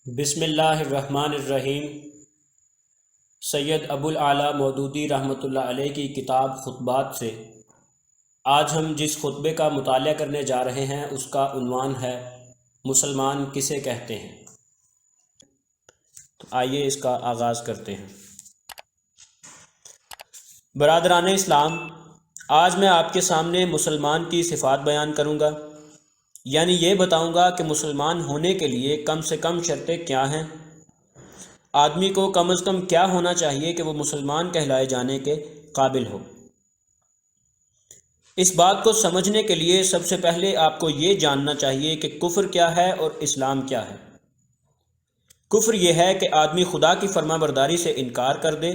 بسم اللہ الرحمن الرحیم۔ سید ابو الاعلیٰ مودودی رحمۃ اللہ علیہ کی کتاب خطبات سے آج ہم جس خطبے کا مطالعہ کرنے جا رہے ہیں اس کا عنوان ہے مسلمان کسے کہتے ہیں۔ تو آئیے اس کا آغاز کرتے ہیں۔ برادران اسلام، آج میں آپ کے سامنے مسلمان کی صفات بیان کروں گا، یعنی یہ بتاؤں گا کہ مسلمان ہونے کے لیے کم سے کم شرطیں کیا ہیں، آدمی کو کم از کم کیا ہونا چاہیے کہ وہ مسلمان کہلائے جانے کے قابل ہو۔ اس بات کو سمجھنے کے لیے سب سے پہلے آپ کو یہ جاننا چاہیے کہ کفر کیا ہے اور اسلام کیا ہے۔ کفر یہ ہے کہ آدمی خدا کی فرما برداری سے انکار کر دے،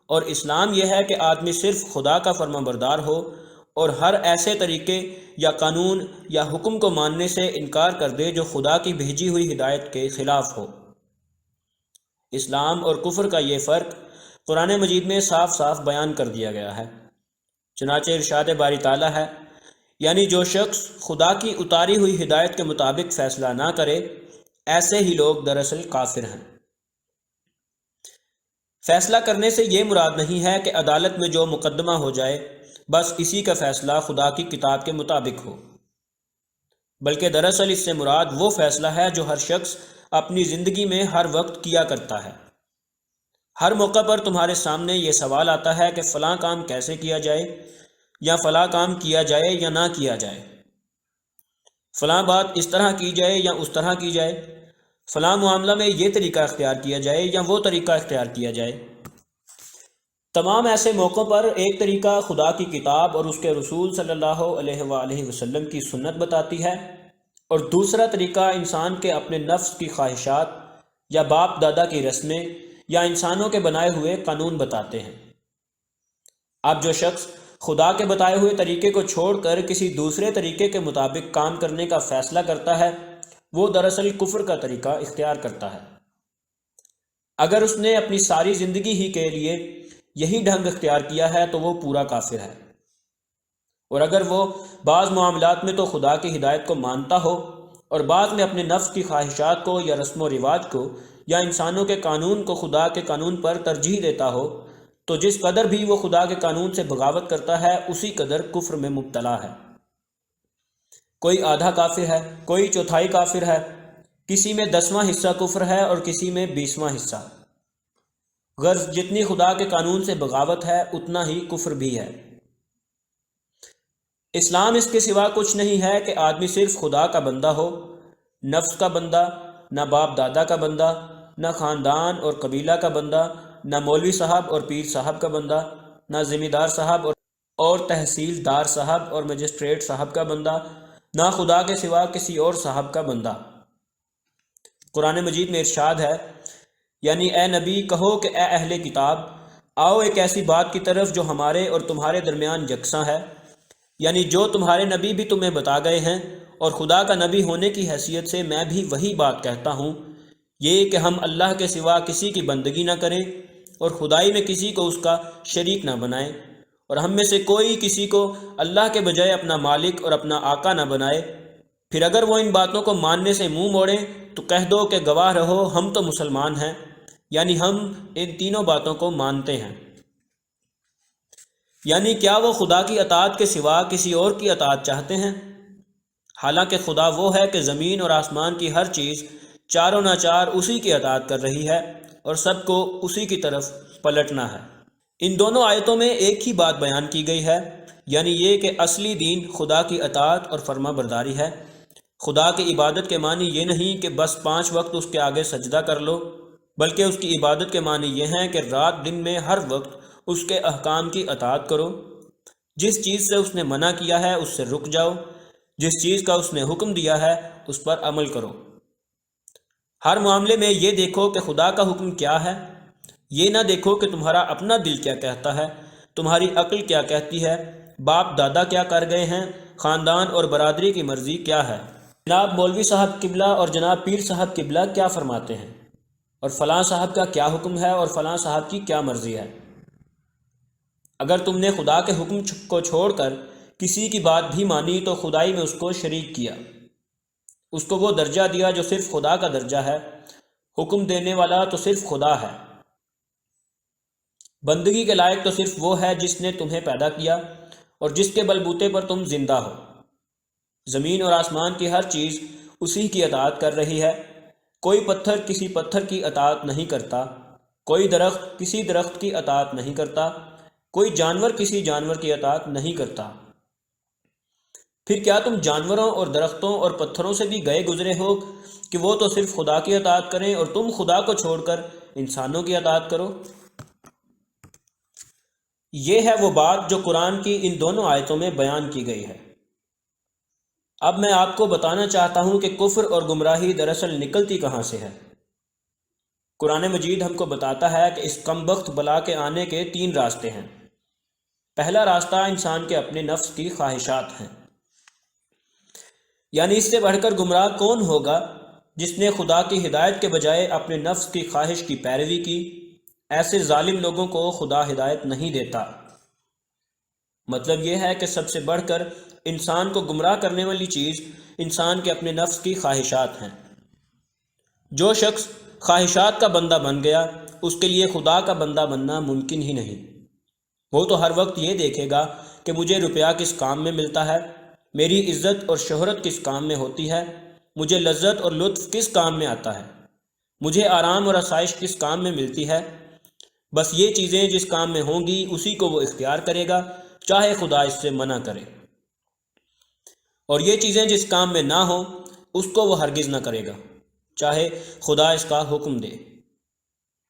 اور اسلام یہ ہے کہ آدمی صرف خدا کا فرما بردار ہو اور ہر ایسے طریقے یا قانون یا حکم کو ماننے سے انکار کر دے جو خدا کی بھیجی ہوئی ہدایت کے خلاف ہو۔ اسلام اور کفر کا یہ فرق قرآن مجید میں صاف صاف بیان کر دیا گیا ہے۔ چنانچہ ارشاد باری تعالیٰ ہے، یعنی جو شخص خدا کی اتاری ہوئی ہدایت کے مطابق فیصلہ نہ کرے، ایسے ہی لوگ دراصل کافر ہیں۔ فیصلہ کرنے سے یہ مراد نہیں ہے کہ عدالت میں جو مقدمہ ہو جائے بس اسی کا فیصلہ خدا کی کتاب کے مطابق ہو، بلکہ دراصل اس سے مراد وہ فیصلہ ہے جو ہر شخص اپنی زندگی میں ہر وقت کیا کرتا ہے۔ ہر موقع پر تمہارے سامنے یہ سوال آتا ہے کہ فلاں کام کیسے کیا جائے، یا فلاں کام کیا جائے یا نہ کیا جائے، فلاں بات اس طرح کی جائے یا اس طرح کی جائے، فلاں معاملہ میں یہ طریقہ اختیار کیا جائے یا وہ طریقہ اختیار کیا جائے۔ تمام ایسے موقعوں پر ایک طریقہ خدا کی کتاب اور اس کے رسول صلی اللہ علیہ وآلہ وسلم کی سنت بتاتی ہے، اور دوسرا طریقہ انسان کے اپنے نفس کی خواہشات یا باپ دادا کی رسمیں یا انسانوں کے بنائے ہوئے قانون بتاتے ہیں۔ اب جو شخص خدا کے بتائے ہوئے طریقے کو چھوڑ کر کسی دوسرے طریقے کے مطابق کام کرنے کا فیصلہ کرتا ہے، وہ دراصل کفر کا طریقہ اختیار کرتا ہے۔ اگر اس نے اپنی ساری زندگی ہی کے لیے یہی ڈھنگ اختیار کیا ہے تو وہ پورا کافر ہے، اور اگر وہ بعض معاملات میں تو خدا کی ہدایت کو مانتا ہو اور بعض میں اپنے نفس کی خواہشات کو یا رسم و رواج کو یا انسانوں کے قانون کو خدا کے قانون پر ترجیح دیتا ہو، تو جس قدر بھی وہ خدا کے قانون سے بغاوت کرتا ہے اسی قدر کفر میں مبتلا ہے۔ کوئی آدھا کافر ہے، کوئی چوتھائی کافر ہے، کسی میں 10واں حصہ کفر ہے اور کسی میں 20واں حصہ۔ غرض جتنی خدا کے قانون سے بغاوت ہے اتنا ہی کفر بھی ہے۔ اسلام اس کے سوا کچھ نہیں ہے کہ آدمی صرف خدا کا بندہ ہو، نفس کا بندہ، نہ باپ دادا کا بندہ، نہ خاندان اور قبیلہ کا بندہ، نہ مولوی صاحب اور پیر صاحب کا بندہ، نہ ذمہ دار صاحب اور تحصیلدار صاحب اور مجسٹریٹ صاحب کا بندہ، نہ خدا کے سوا کسی اور صاحب کا بندہ۔ قرآن مجید میں ارشاد ہے، یعنی اے نبی کہو کہ اے اہل کتاب، آؤ ایک ایسی بات کی طرف جو ہمارے اور تمہارے درمیان یکساں ہے، یعنی جو تمہارے نبی بھی تمہیں بتا گئے ہیں، اور خدا کا نبی ہونے کی حیثیت سے میں بھی وہی بات کہتا ہوں، یہ کہ ہم اللہ کے سوا کسی کی بندگی نہ کریں اور خدائی میں کسی کو اس کا شریک نہ بنائیں، اور ہم میں سے کوئی کسی کو اللہ کے بجائے اپنا مالک اور اپنا آقا نہ بنائے۔ پھر اگر وہ ان باتوں کو ماننے سے منہ موڑیں تو کہہ دو کہ گواہ رہو ہم تو مسلمان ہیں، یعنی ہم ان تینوں باتوں کو مانتے ہیں۔ یعنی کیا وہ خدا کی اطاعت کے سوا کسی اور کی اطاعت چاہتے ہیں؟ حالانکہ خدا وہ ہے کہ زمین اور آسمان کی ہر چیز چاروں ناچار اسی کی اطاعت کر رہی ہے اور سب کو اسی کی طرف پلٹنا ہے۔ ان دونوں آیتوں میں ایک ہی بات بیان کی گئی ہے، یعنی یہ کہ اصلی دین خدا کی اطاعت اور فرما برداری ہے۔ خدا کی عبادت کے معنی یہ نہیں کہ بس 5 وقت اس کے آگے سجدہ کر لو، بلکہ اس کی عبادت کے معنی یہ ہیں کہ رات دن میں ہر وقت اس کے احکام کی اطاعت کرو، جس چیز سے اس نے منع کیا ہے اس سے رک جاؤ، جس چیز کا اس نے حکم دیا ہے اس پر عمل کرو۔ ہر معاملے میں یہ دیکھو کہ خدا کا حکم کیا ہے، یہ نہ دیکھو کہ تمہارا اپنا دل کیا کہتا ہے، تمہاری عقل کیا کہتی ہے، باپ دادا کیا کر گئے ہیں، خاندان اور برادری کی مرضی کیا ہے، جناب مولوی صاحب قبلہ اور جناب پیر صاحب قبلہ کیا فرماتے ہیں، اور فلاں صاحب کا کیا حکم ہے اور فلاں صاحب کی کیا مرضی ہے۔ اگر تم نے خدا کے حکم کو چھوڑ کر کسی کی بات بھی مانی تو خدائی میں اس کو شریک کیا، اس کو وہ درجہ دیا جو صرف خدا کا درجہ ہے، حکم دینے والا تو صرف خدا ہے۔ بندگی کے لائق تو صرف وہ ہے جس نے تمہیں پیدا کیا اور جس کے بلبوتے پر تم زندہ ہو۔ زمین اور آسمان کی ہر چیز اسی کی اطاعت کر رہی ہے۔ کوئی پتھر کسی پتھر کی اطاعت نہیں کرتا، کوئی درخت کسی درخت کی اطاعت نہیں کرتا، کوئی جانور کسی جانور کی اطاعت نہیں کرتا۔ پھر کیا تم جانوروں اور درختوں اور پتھروں سے بھی گئے گزرے ہو کہ وہ تو صرف خدا کی اطاعت کریں اور تم خدا کو چھوڑ کر انسانوں کی اطاعت کرو؟ یہ ہے وہ بات جو قرآن کی ان دونوں آیتوں میں بیان کی گئی ہے۔ اب میں آپ کو بتانا چاہتا ہوں کہ کفر اور گمراہی دراصل نکلتی کہاں سے ہے۔ قرآن مجید ہم کو بتاتا ہے کہ اس کم بخت بلا کے آنے کے 3 راستے ہیں۔ پہلا راستہ انسان کے اپنے نفس کی خواہشات ہیں، یعنی اس سے بڑھ کر گمراہ کون ہوگا جس نے خدا کی ہدایت کے بجائے اپنے نفس کی خواہش کی پیروی کی۔ ایسے ظالم لوگوں کو خدا ہدایت نہیں دیتا۔ مطلب یہ ہے کہ سب سے بڑھ کر انسان کو گمراہ کرنے والی چیز انسان کے اپنے نفس کی خواہشات ہیں۔ جو شخص خواہشات کا بندہ بن گیا اس کے لیے خدا کا بندہ بننا ممکن ہی نہیں۔ وہ تو ہر وقت یہ دیکھے گا کہ مجھے روپیہ کس کام میں ملتا ہے، میری عزت اور شہرت کس کام میں ہوتی ہے، مجھے لذت اور لطف کس کام میں آتا ہے، مجھے آرام اور آسائش کس کام میں ملتی ہے۔ بس یہ چیزیں جس کام میں ہوں گی اسی کو وہ اختیار کرے گا، چاہے خدا اس سے منع کرے، اور یہ چیزیں جس کام میں نہ ہوں اس کو وہ ہرگز نہ کرے گا، چاہے خدا اس کا حکم دے۔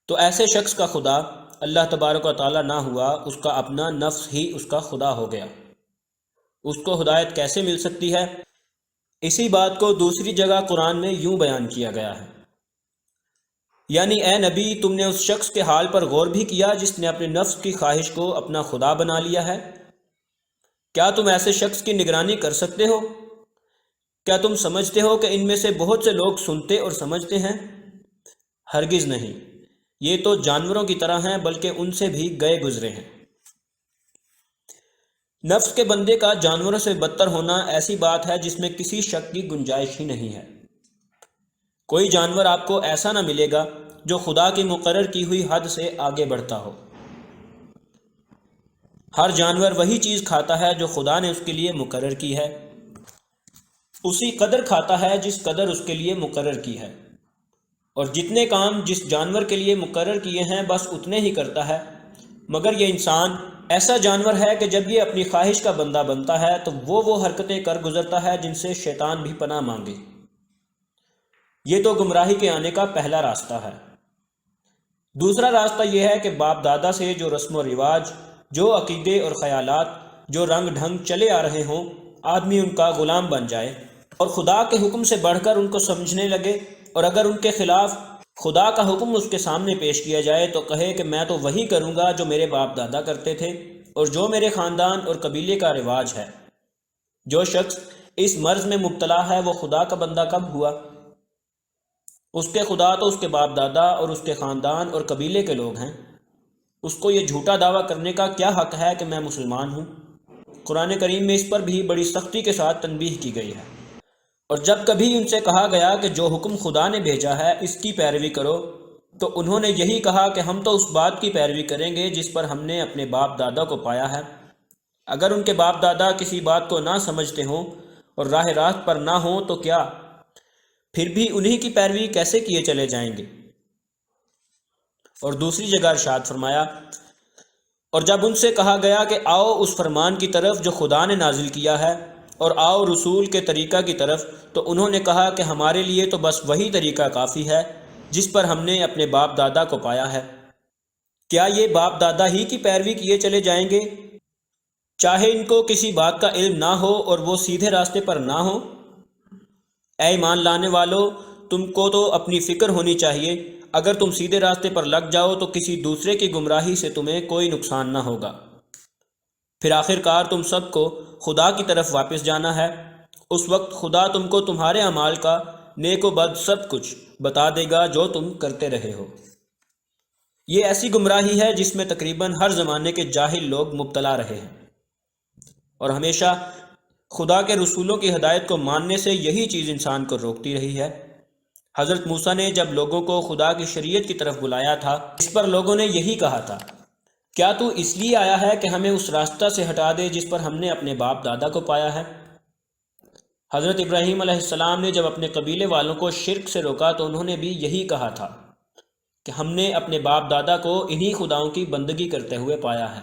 تو ایسے شخص کا خدا اللہ تبارک و تعالیٰ نہ ہوا، اس کا اپنا نفس ہی اس کا خدا ہو گیا۔ اس کو ہدایت کیسے مل سکتی ہے؟ اسی بات کو دوسری جگہ قرآن میں یوں بیان کیا گیا ہے، یعنی اے نبی تم نے اس شخص کے حال پر غور بھی کیا جس نے اپنے نفس کی خواہش کو اپنا خدا بنا لیا ہے؟ کیا تم ایسے شخص کی نگرانی کر سکتے ہو؟ کیا تم سمجھتے ہو کہ ان میں سے بہت سے لوگ سنتے اور سمجھتے ہیں؟ ہرگز نہیں، یہ تو جانوروں کی طرح ہیں بلکہ ان سے بھی گئے گزرے ہیں۔ نفس کے بندے کا جانوروں سے بدتر ہونا ایسی بات ہے جس میں کسی شک کی گنجائش ہی نہیں ہے۔ کوئی جانور آپ کو ایسا نہ ملے گا جو خدا کی مقرر کی ہوئی حد سے آگے بڑھتا ہو۔ ہر جانور وہی چیز کھاتا ہے جو خدا نے اس کے لیے مقرر کی ہے، اسی قدر کھاتا ہے جس قدر اس کے لیے مقرر کی ہے، اور جتنے کام جس جانور کے لیے مقرر کیے ہیں بس اتنے ہی کرتا ہے۔ مگر یہ انسان ایسا جانور ہے کہ جب یہ اپنی خواہش کا بندہ بنتا ہے تو وہ حرکتیں کر گزرتا ہے جن سے شیطان بھی پناہ مانگے۔ یہ تو گمراہی کے آنے کا پہلا راستہ ہے۔ دوسرا راستہ یہ ہے کہ باپ دادا سے جو رسم و رواج، جو عقیدے اور خیالات، جو رنگ ڈھنگ چلے آ رہے ہوں، آدمی ان کا غلام بن جائے اور خدا کے حکم سے بڑھ کر ان کو سمجھنے لگے، اور اگر ان کے خلاف خدا کا حکم اس کے سامنے پیش کیا جائے تو کہے کہ میں تو وہی کروں گا جو میرے باپ دادا کرتے تھے اور جو میرے خاندان اور قبیلے کا رواج ہے۔ جو شخص اس مرض میں مبتلا ہے وہ خدا کا بندہ کب ہوا؟ اس کے خدا تو اس کے باپ دادا اور اس کے خاندان اور قبیلے کے لوگ ہیں۔ اس کو یہ جھوٹا دعویٰ کرنے کا کیا حق ہے کہ میں مسلمان ہوں؟ قرآن کریم میں اس پر بھی بڑی سختی کے ساتھ تنبیہ کی گئی ہے، اور جب کبھی ان سے کہا گیا کہ جو حکم خدا نے بھیجا ہے اس کی پیروی کرو تو انہوں نے یہی کہا کہ ہم تو اس بات کی پیروی کریں گے جس پر ہم نے اپنے باپ دادا کو پایا ہے۔ اگر ان کے باپ دادا کسی بات کو نہ سمجھتے ہوں اور راہ راست پر نہ ہوں تو کیا پھر بھی انہی کی پیروی کیسے کیے چلے جائیں گے؟ اور دوسری جگہ ارشاد فرمایا، اور جب ان سے کہا گیا کہ آؤ اس فرمان کی طرف جو خدا نے نازل کیا ہے اور آؤ رسول کے طریقہ کی طرف، تو انہوں نے کہا کہ ہمارے لیے تو بس وہی طریقہ کافی ہے جس پر ہم نے اپنے باپ دادا کو پایا ہے۔ کیا یہ باپ دادا ہی کی پیروی کیے چلے جائیں گے چاہے ان کو کسی بات کا علم نہ ہو اور وہ سیدھے راستے پر نہ ہو؟ اے ایمان لانے والو، تم کو تو اپنی فکر ہونی چاہیے۔ اگر تم سیدھے راستے پر لگ جاؤ تو کسی دوسرے کی گمراہی سے تمہیں کوئی نقصان نہ ہوگا۔ پھر آخر کار تم سب کو خدا کی طرف واپس جانا ہے۔ اس وقت خدا تم کو تمہارے اعمال کا نیک و بد سب کچھ بتا دے گا جو تم کرتے رہے ہو۔ یہ ایسی گمراہی ہے جس میں تقریباً ہر زمانے کے جاہل لوگ مبتلا رہے ہیں، اور ہمیشہ خدا کے رسولوں کی ہدایت کو ماننے سے یہی چیز انسان کو روکتی رہی ہے۔ حضرت موسیٰ نے جب لوگوں کو خدا کی شریعت کی طرف بلایا تھا، اس پر لوگوں نے یہی کہا تھا، کیا تو اس لیے آیا ہے کہ ہمیں اس راستہ سے ہٹا دے جس پر ہم نے اپنے باپ دادا کو پایا ہے؟ حضرت ابراہیم علیہ السلام نے جب اپنے قبیلے والوں کو شرک سے روکا تو انہوں نے بھی یہی کہا تھا کہ ہم نے اپنے باپ دادا کو انہی خداؤں کی بندگی کرتے ہوئے پایا ہے۔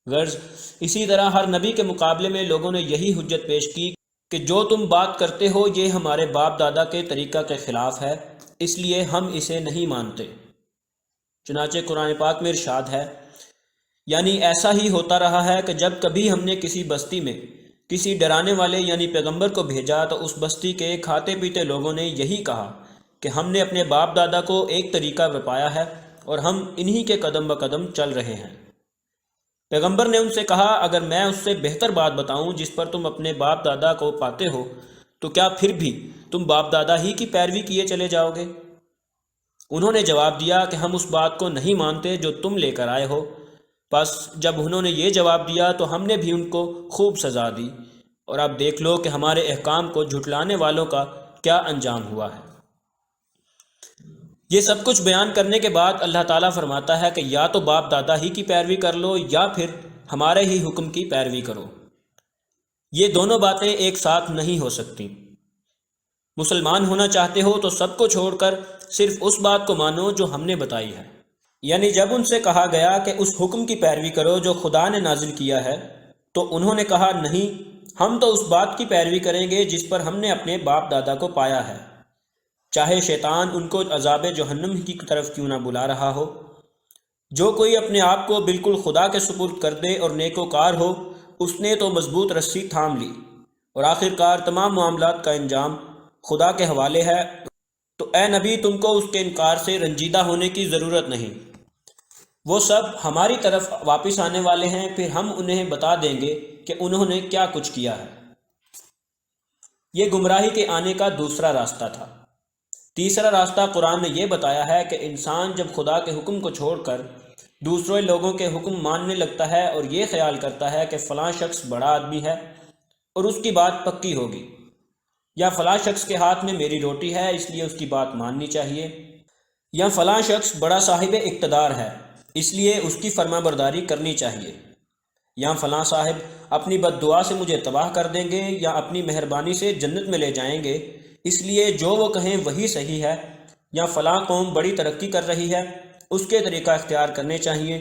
غرض اسی طرح ہر نبی کے مقابلے میں لوگوں نے یہی حجت پیش کی کہ جو تم بات کرتے ہو یہ ہمارے باپ دادا کے طریقہ کے خلاف ہے، اس لیے ہم اسے نہیں مانتے۔ چنانچہ قرآن پاک میں ارشاد ہے، یعنی ایسا ہی ہوتا رہا ہے کہ جب کبھی ہم نے کسی بستی میں کسی ڈرانے والے یعنی پیغمبر کو بھیجا تو اس بستی کے کھاتے پیتے لوگوں نے یہی کہا کہ ہم نے اپنے باپ دادا کو ایک طریقہ بتایا ہے اور ہم انہی کے قدم بقدم چل رہے ہیں۔ پیغمبر نے ان سے کہا، اگر میں اس سے بہتر بات بتاؤں جس پر تم اپنے باپ دادا کو پاتے ہو تو کیا پھر بھی تم باپ دادا ہی کی پیروی کیے چلے جاؤ گے؟ انہوں نے جواب دیا کہ ہم اس بات کو نہیں مانتے جو تم لے کر آئے ہو۔ پس جب انہوں نے یہ جواب دیا تو ہم نے بھی ان کو خوب سزا دی، اور اب دیکھ لو کہ ہمارے احکام کو جھٹلانے والوں کا کیا انجام ہوا ہے۔ یہ سب کچھ بیان کرنے کے بعد اللہ تعالیٰ فرماتا ہے کہ یا تو باپ دادا ہی کی پیروی کر لو یا پھر ہمارے ہی حکم کی پیروی کرو۔ یہ دونوں باتیں ایک ساتھ نہیں ہو سکتی۔ مسلمان ہونا چاہتے ہو تو سب کو چھوڑ کر صرف اس بات کو مانو جو ہم نے بتائی ہے۔ یعنی جب ان سے کہا گیا کہ اس حکم کی پیروی کرو جو خدا نے نازل کیا ہے تو انہوں نے کہا، نہیں، ہم تو اس بات کی پیروی کریں گے جس پر ہم نے اپنے باپ دادا کو پایا ہے، چاہے شیطان ان کو عذاب جہنم کی طرف کیوں نہ بلا رہا ہو۔ جو کوئی اپنے آپ کو بالکل خدا کے سپرد کر دے اور نیکوکار ہو، اس نے تو مضبوط رسی تھام لی، اور آخر کار تمام معاملات کا انجام خدا کے حوالے ہے۔ تو اے نبی، تم کو اس کے انکار سے رنجیدہ ہونے کی ضرورت نہیں، وہ سب ہماری طرف واپس آنے والے ہیں، پھر ہم انہیں بتا دیں گے کہ انہوں نے کیا کچھ کیا ہے۔ یہ گمراہی کے آنے کا دوسرا راستہ تھا۔ تیسرا راستہ قرآن نے یہ بتایا ہے کہ انسان جب خدا کے حکم کو چھوڑ کر دوسرے لوگوں کے حکم ماننے لگتا ہے اور یہ خیال کرتا ہے کہ فلاں شخص بڑا آدمی ہے اور اس کی بات پکی ہوگی، یا فلاں شخص کے ہاتھ میں میری روٹی ہے اس لیے اس کی بات ماننی چاہیے، یا فلاں شخص بڑا صاحب اقتدار ہے اس لیے اس کی فرما برداری کرنی چاہیے، یا فلاں صاحب اپنی بد دعا سے مجھے تباہ کر دیں گے یا اپنی مہربانی سے جنت میں لے جائیں گے، اس لیے جو وہ کہیں وہی صحیح ہے، یا فلاں قوم بڑی ترقی کر رہی ہے اس کے طریقہ اختیار کرنے چاہیے،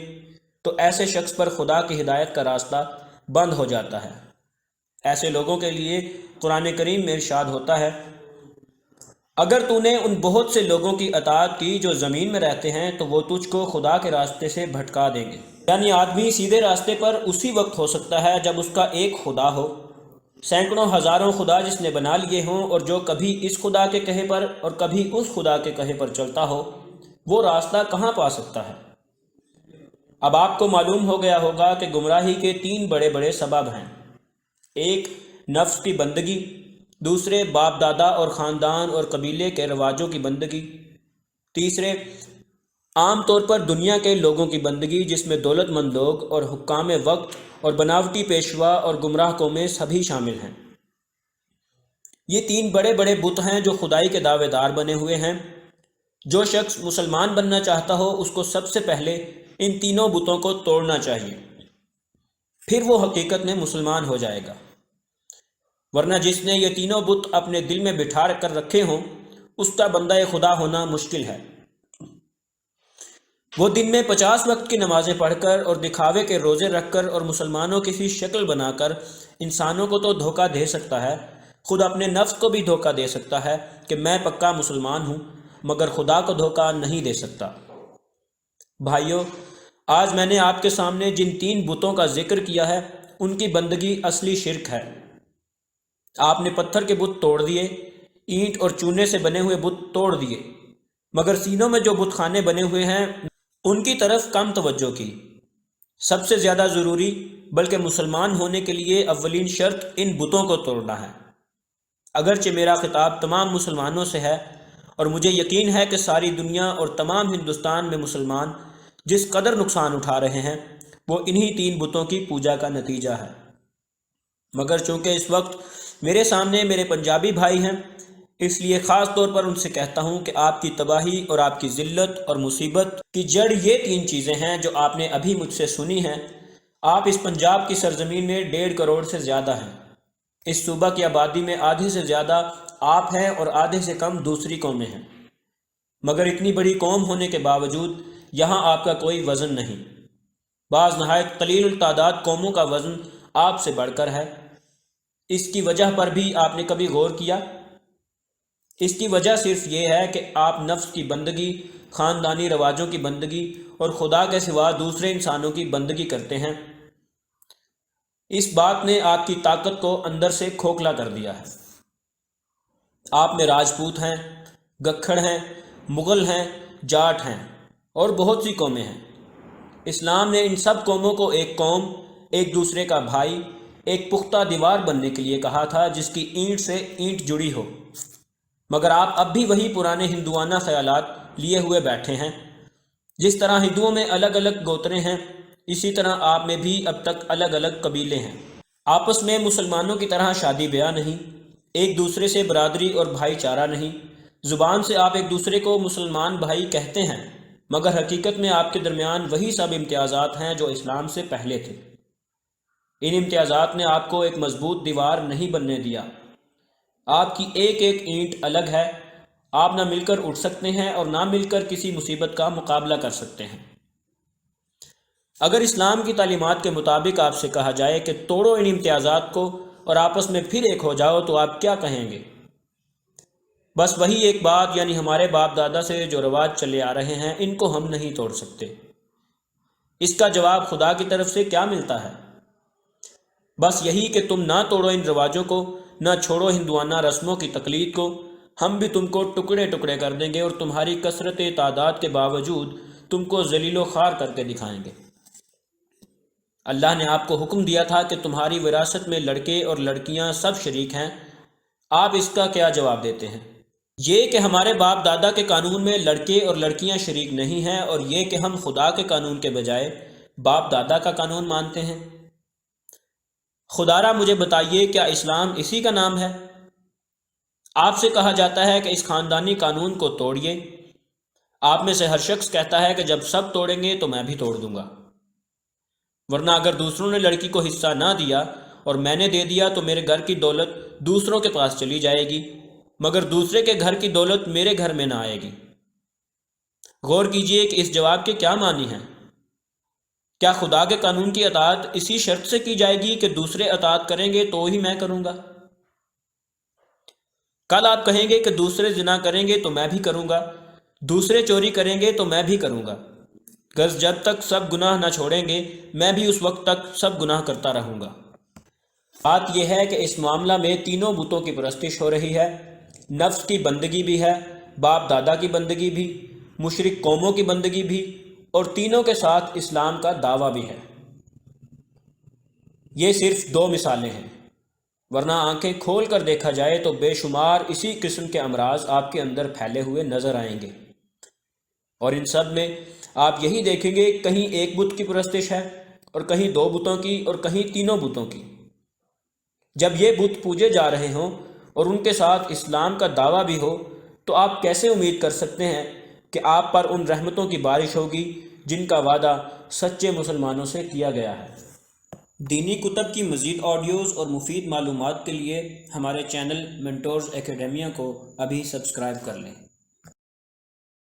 تو ایسے شخص پر خدا کی ہدایت کا راستہ بند ہو جاتا ہے۔ ایسے لوگوں کے لیے قرآن کریم میں ارشاد ہوتا ہے، اگر تو نے ان بہت سے لوگوں کی اطاعت کی جو زمین میں رہتے ہیں تو وہ تجھ کو خدا کے راستے سے بھٹکا دیں گے۔ یعنی آدمی سیدھے راستے پر اسی وقت ہو سکتا ہے جب اس کا ایک خدا ہو، سینکڑوں ہزاروں خدا جس نے بنا لیے ہوں، اور جو کبھی اس خدا کے کہے پر اور کبھی اس خدا کے کہے پر چلتا ہو، وہ راستہ کہاں پا سکتا ہے؟ اب آپ کو معلوم ہو گیا ہوگا کہ گمراہی کے 3 بڑے بڑے سبب ہیں۔ ایک، نفس کی بندگی، دوسرے باپ دادا اور خاندان اور قبیلے کے رواجوں کی بندگی، تیسرے عام طور پر دنیا کے لوگوں کی بندگی جس میں دولت مند لوگ اور حکام وقت اور بناوٹی پیشوا اور گمراہ قومیں سبھی شامل ہیں۔ یہ 3 بڑے بڑے بت ہیں جو خدائی کے دعوے دار بنے ہوئے ہیں۔ جو شخص مسلمان بننا چاہتا ہو اس کو سب سے پہلے ان تینوں بتوں کو توڑنا چاہیے، پھر وہ حقیقت میں مسلمان ہو جائے گا، ورنہ جس نے یہ تینوں بت اپنے دل میں بٹھا کر رکھے ہوں اس کا بندہ خدا ہونا مشکل ہے۔ وہ دن میں 50 وقت کی نمازیں پڑھ کر اور دکھاوے کے روزے رکھ کر اور مسلمانوں کی سی شکل بنا کر انسانوں کو تو دھوکہ دے سکتا ہے، خود اپنے نفس کو بھی دھوکہ دے سکتا ہے کہ میں پکا مسلمان ہوں، مگر خدا کو دھوکہ نہیں دے سکتا۔ بھائیو، آج میں نے آپ کے سامنے جن 3 بتوں کا ذکر کیا ہے ان کی بندگی اصلی شرک ہے۔ آپ نے پتھر کے بت توڑ دیے، اینٹ اور چونے سے بنے ہوئے بت توڑ دیے، مگر سینوں میں جو بت خانے بنے ہوئے ہیں ان کی طرف کم توجہ کی۔ سب سے زیادہ ضروری بلکہ مسلمان ہونے کے لیے اولین شرط ان بتوں کو توڑنا ہے۔ اگرچہ میرا خطاب تمام مسلمانوں سے ہے اور مجھے یقین ہے کہ ساری دنیا اور تمام ہندوستان میں مسلمان جس قدر نقصان اٹھا رہے ہیں وہ انہی 3 بتوں کی پوجا کا نتیجہ ہے، مگر چونکہ اس وقت میرے سامنے میرے پنجابی بھائی ہیں، اس لیے خاص طور پر ان سے کہتا ہوں کہ آپ کی تباہی اور آپ کی ذلت اور مصیبت کی جڑ یہ 3 چیزیں ہیں جو آپ نے ابھی مجھ سے سنی ہیں۔ آپ اس پنجاب کی سرزمین میں 1.5 کروڑ سے زیادہ ہیں۔ اس صوبہ کی آبادی میں آدھے سے زیادہ آپ ہیں اور آدھے سے کم دوسری قومیں ہیں، مگر اتنی بڑی قوم ہونے کے باوجود یہاں آپ کا کوئی وزن نہیں۔ بعض نہایت قلیل التعداد قوموں کا وزن آپ سے بڑھ کر ہے۔ اس کی وجہ پر بھی آپ نے کبھی غور کیا؟ اس کی وجہ صرف یہ ہے کہ آپ نفس کی بندگی، خاندانی رواجوں کی بندگی اور خدا کے سوا دوسرے انسانوں کی بندگی کرتے ہیں۔ اس بات نے آپ کی طاقت کو اندر سے کھوکھلا کر دیا ہے۔ آپ میں راجپوت ہیں، گکھڑ ہیں، مغل ہیں، جاٹ ہیں اور بہت سی قومیں ہیں۔ اسلام نے ان سب قوموں کو ایک قوم، ایک دوسرے کا بھائی، ایک پختہ دیوار بننے کے لیے کہا تھا جس کی اینٹ سے اینٹ جڑی ہو، مگر آپ اب بھی وہی پرانے ہندوانہ خیالات لیے ہوئے بیٹھے ہیں۔ جس طرح ہندوؤں میں الگ الگ گوترے ہیں، اسی طرح آپ میں بھی اب تک الگ الگ قبیلے ہیں۔ آپس میں مسلمانوں کی طرح شادی بیاہ نہیں، ایک دوسرے سے برادری اور بھائی چارہ نہیں۔ زبان سے آپ ایک دوسرے کو مسلمان بھائی کہتے ہیں، مگر حقیقت میں آپ کے درمیان وہی سب امتیازات ہیں جو اسلام سے پہلے تھے۔ ان امتیازات نے آپ کو ایک مضبوط دیوار نہیں بننے دیا۔ آپ کی ایک ایک اینٹ الگ ہے۔ آپ نہ مل کر اٹھ سکتے ہیں اور نہ مل کر کسی مصیبت کا مقابلہ کر سکتے ہیں۔ اگر اسلام کی تعلیمات کے مطابق آپ سے کہا جائے کہ توڑو ان امتیازات کو اور آپس میں پھر ایک ہو جاؤ، تو آپ کیا کہیں گے؟ بس وہی ایک بات، یعنی ہمارے باپ دادا سے جو رواج چلے آ رہے ہیں ان کو ہم نہیں توڑ سکتے۔ اس کا جواب خدا کی طرف سے کیا ملتا ہے؟ بس یہی کہ تم نہ توڑو ان رواجوں کو، نہ چھوڑو ہندوانہ رسموں کی تقلید کو۔ ہم بھی تم کو ٹکڑے ٹکڑے کر دیں گے اور تمہاری کثرت تعداد کے باوجود تم کو ذلیل و خوار کر کے دکھائیں گے۔ اللہ نے آپ کو حکم دیا تھا کہ تمہاری وراثت میں لڑکے اور لڑکیاں سب شریک ہیں۔ آپ اس کا کیا جواب دیتے ہیں؟ یہ کہ ہمارے باپ دادا کے قانون میں لڑکے اور لڑکیاں شریک نہیں ہیں، اور یہ کہ ہم خدا کے قانون کے بجائے باپ دادا کا قانون مانتے ہیں۔ خدارا مجھے بتائیے، کیا اسلام اسی کا نام ہے؟ آپ سے کہا جاتا ہے کہ اس خاندانی قانون کو توڑیے۔ آپ میں سے ہر شخص کہتا ہے کہ جب سب توڑیں گے تو میں بھی توڑ دوں گا، ورنہ اگر دوسروں نے لڑکی کو حصہ نہ دیا اور میں نے دے دیا تو میرے گھر کی دولت دوسروں کے پاس چلی جائے گی، مگر دوسرے کے گھر کی دولت میرے گھر میں نہ آئے گی۔ غور کیجئے کہ اس جواب کے کیا معنی ہیں۔ کیا خدا کے قانون کی اطاعت اسی شرط سے کی جائے گی کہ دوسرے اطاعت کریں گے تو ہی میں کروں گا؟ کل آپ کہیں گے کہ دوسرے زنا کریں گے تو میں بھی کروں گا، دوسرے چوری کریں گے تو میں بھی کروں گا، غرض جب تک سب گناہ نہ چھوڑیں گے میں بھی اس وقت تک سب گناہ کرتا رہوں گا۔ بات یہ ہے کہ اس معاملہ میں تینوں بتوں کی پرستش ہو رہی ہے۔ نفس کی بندگی بھی ہے، باپ دادا کی بندگی بھی، مشرک قوموں کی بندگی بھی، اور تینوں کے ساتھ اسلام کا دعویٰ بھی ہے۔ یہ صرف 2 مثالیں ہیں، ورنہ آنکھیں کھول کر دیکھا جائے تو بے شمار اسی قسم کے امراض آپ کے اندر پھیلے ہوئے نظر آئیں گے، اور ان سب میں آپ یہی دیکھیں گے کہیں ایک بت کی پرستش ہے اور کہیں 2 بتوں کی اور کہیں تینوں بتوں کی۔ جب یہ بت پوجے جا رہے ہوں اور ان کے ساتھ اسلام کا دعویٰ بھی ہو، تو آپ کیسے امید کر سکتے ہیں کہ آپ پر ان رحمتوں کی بارش ہوگی جن کا وعدہ سچے مسلمانوں سے کیا گیا ہے؟ دینی کتب کی مزید آڈیوز اور مفید معلومات کے لیے ہمارے چینل مینٹورز اکیڈیمیا کو ابھی سبسکرائب کر لیں۔